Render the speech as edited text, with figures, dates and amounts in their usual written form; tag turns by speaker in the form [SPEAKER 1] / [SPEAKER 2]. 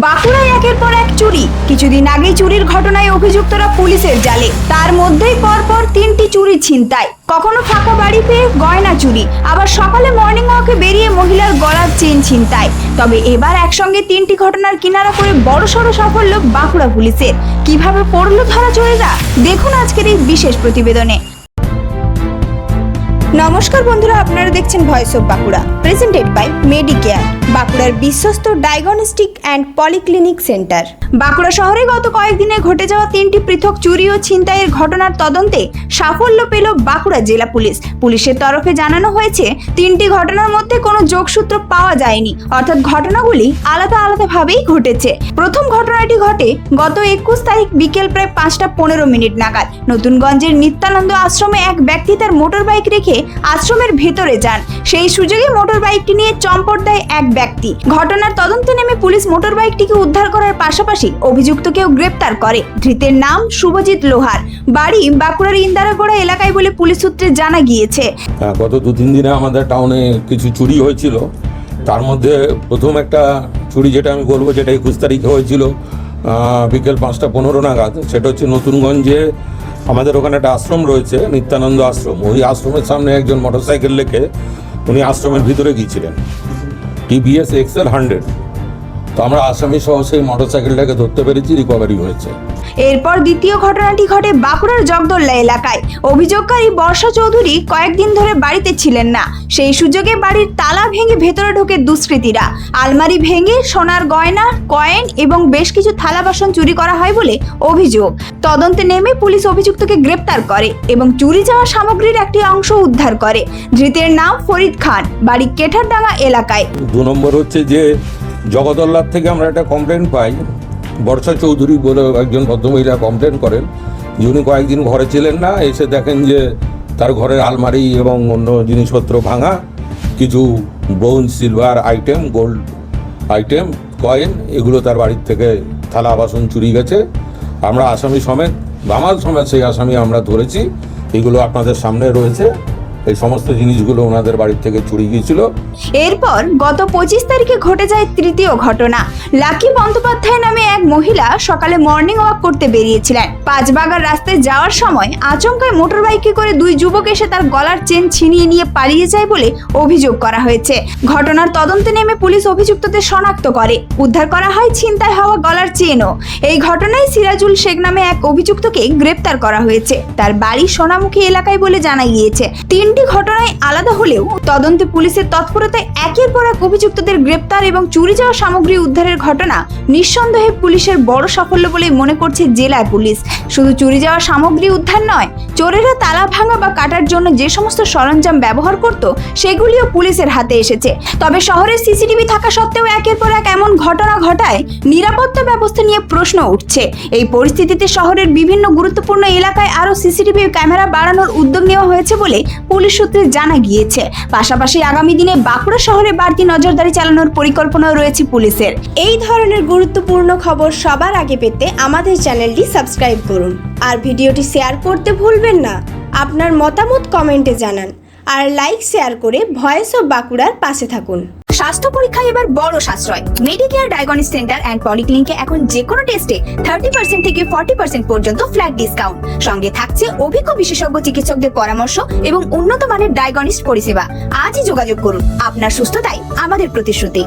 [SPEAKER 1] বাঁকুড়ায় একের পর এক চুরি। কিছুদিন আগেই চুরির ঘটনায় অভিযুক্তরা পুলিশের জালে, তার মধ্যেই পরপর 3টি চুরি ছিনতাই। কখনো ফাঁকা বাড়ি পেয়ে গয়না চুরি, আবার সকালে মর্নিং ওয়াকে বেরিয়ে মহিলার গলার চেন ছিনতাই। তবে এবার একসঙ্গে 3টি ঘটনার কিনারা করে বড়সড় সাফল্য বাঁকুড়া পুলিশের। কিভাবে পড়লো ধরা চোরেরা, দেখুন আজকের এই বিশেষ প্রতিবেদনে। নমস্কার বন্ধুরা, আপনারা দেখছেন voice of Bankura, presented by Medicare, বাঁকুড়ার বিশ্বস্ত diagnostic and polyclinic centre. Bankura শহরে গত কয়েকদিনে ঘটে যাওয়া 3টি পৃথক চুরি ও ছিনতাইয়ের ঘটনার তদন্তে সাফল্য পেল বাঁকুড়া জেলা পুলিশ। পুলিশের তরফে জানানো হয়েছে, 3টি ঘটনার মধ্যে কোনো যোগসূত্র পাওয়া যায়নি, অর্থাৎ ঘটনাগুলি আলাদা আলাদাভাবেই ঘটেছে। প্রথম ঘটনাটি ঘটে গত 21 তারিখ বিকেল প্রায় 5:15 নাগাদ। নতুনগঞ্জের নিত্যানন্দ আশ্রমে এক ব্যক্তি তার মোটর বাইক রেখে আশ্রমের ভেতরে যান। সেই সুযোগে মোটর বাইকটি নিয়ে চম্পট দেয় এক ব্যক্তি। ঘটনার তদন্তে নেমে পুলিশ মোটর বাইকটিকে উদ্ধার করার পাশাপাশি অভিযুক্তকেও গ্রেপ্তার করে। ধৃতের নাম শুভজিৎ লোহার, বাড়ি বাঁকুড়ার ইন্দারাগোড়া এলাকায় বলে পুলিশ সূত্রে জানা গিয়েছে।
[SPEAKER 2] গত 2-3 দিনে আমাদের টাউনে কিছু চুরি হয়েছিল। তার মধ্যে প্রথম একটা চুরি যেটা আমি বলবো, যেটা 21 তারিখে হয়েছিল বিকেল 5:15 নাগাদ। সেটা হচ্ছে নতুনগঞ্জে আমাদের ওখানে একটা আশ্রম রয়েছে, নিত্যানন্দ আশ্রম। ওই আশ্রমের সামনে একজন মোটরসাইকেল রেখে উনি আশ্রমের ভিতরে গিয়েছিলেন, TVS XL 100। তো আমরা আসামি সহ সেই মোটরসাইকেলটাকে ধরতে পেরেছি, রিকভারি হয়েছে।
[SPEAKER 1] এরপর দ্বিতীয় ঘটনাটি ঘটে বাঁকুড়ার জগদল্লা এলাকায়। অভিযোগকারী বর্ষা চৌধুরী কয়েকদিন ধরে বাড়িতে ছিলেন না। সেই সুযোগে বাড়ির তালা ভেঙে ভেতরে ঢোকে দুষ্কৃতীরা। আলমারি ভেঙে সোনার গয়না, কয়েন এবং বেশ কিছু থালা বাসন চুরি করা হয় বলে অভিযোগ। তদন্তে নেমে পুলিশ অভিযুক্তকে গ্রেপ্তার করে এবং চুরি যাওয়া সামগ্রীর একটি অংশ উদ্ধার করে। ধৃতের নাম ফরিদ খান, বাড়ি কেঠারডাঙ্গা এলাকায়।
[SPEAKER 2] 2 নম্বর হচ্ছে যে জগদল্লার থেকে আমরা একটা কমপ্লেন পাই। বর্ষা চৌধুরী বলে একজন ভদ্রমহিলা কমপ্লেন করেন যে উনি কয়েকদিন ঘরে ছিলেন না। এসে দেখেন যে তার ঘরের আলমারি এবং অন্য জিনিসপত্র ভাঙা, কিছু bronze, silver item, gold item, coin, এগুলো তার বাড়ির থেকে থালা বাসন চুরি গেছে। আমরা আসামি সমেত, দামাল সমেত সেই আসামি আমরা ধরেছি। এগুলো আপনাদের সামনে রয়েছে। এই সমস্ত জিনিসগুলো ওনাদের বাড়ির থেকে চুরি গিয়েছিল।
[SPEAKER 1] এরপর গত 25 তারিখে ঘটে যায় তৃতীয় ঘটনা। লাকি বন্দ্যোপাধ্যায় নামে এক মহিলা সকালে মর্নিং ওয়াক করতে বেরিয়েছিলেন। পাঁচবাগার রাস্তায় যাওয়ার সময় আচমকায় মোটর বাইকে করে 2 যুবক এসে তার গলার চেন ছিনিয়ে নিয়ে পালিয়ে যায় বলে অভিযোগ করা হয়েছে। ঘটনার তদন্তে নেমে পুলিশ অভিযুক্তদের শনাক্ত করে। উদ্ধার করা হয় ছিনতাই হওয়া গলার চেনও। এই ঘটনায় সিরাজুল শেখ নামে এক অভিযুক্তকে গ্রেপ্তার করা হয়েছে। তার বাড়ি সোনামুখী এলাকায় বলে জানা গিয়েছে। 3টি ঘটনায় আলাদা হলেও তদন্তে পুলিশের তৎপরতায় একের পর এক অভিযুক্তদের গ্রেপ্তার এবং চুরি যাওয়া সামগ্রী উদ্ধারের ঘটনা নিঃসন্দেহে পুলিশের বড় সাফল্য বলে মনে করছে জেলার পুলিশ। শুধু চুরি যাওয়া সামগ্রী উদ্ধার নয়, চোরেরা তালা ভাঙা বা কাটার জন্য যে সমস্ত সরঞ্জাম ব্যবহার করত সেগুলিও পুলিশের হাতে এসেছে। তবে শহরের সিসিটিভি থাকা সত্ত্বেও একের পর এক এমন ঘটনা ঘটায় নিরাপত্তা ব্যবস্থা নিয়ে প্রশ্ন উঠছে। এই পরিস্থিতিতে শহরের বিভিন্ন গুরুত্বপূর্ণ এলাকায় আরো সিসিটিভি ক্যামেরা বাড়ানোর উদ্যোগ নেওয়া হয়েছে বলে পুলিশ সূত্রে জানা গিয়েছে। পাশাপাশি আগামী দিনে বাঁকুড়া শহরে বাড়তি নজরদারি চালানোর পরিকল্পনাও রয়েছে পুলিশের। এই ধরনের গুরুত্বপূর্ণ খবর সবার আগে পেতে আমাদের চ্যানেলটি সাবস্ক্রাইব করুন আর ভিডিওটি শেয়ার করতে ভুলবেন না। আপনার মতামত কমেন্টে জানান আর লাইক শেয়ার করে ভয়েস অফ বাঁকুড়ার পাশে থাকুন। স্বাস্থ্য পরীক্ষায় এবার বড় সাশ্রয়। মেডিকেয়ার ডায়াগনস্টিক সেন্টার অ্যান্ড পলিক্লিনিকে এখন যে কোনো টেস্টে 30% থেকে 40% পর্যন্ত ফ্ল্যাট ডিসকাউন্ট। সঙ্গে থাকছে অভিজ্ঞ বিশেষজ্ঞ চিকিৎসকদের পরামর্শ এবং উন্নত মানের ডায়াগনস্টিক পরিষেবা। আজই যোগাযোগ করুন। আপনার সুস্থতাই আমাদের প্রতিশ্রুতি।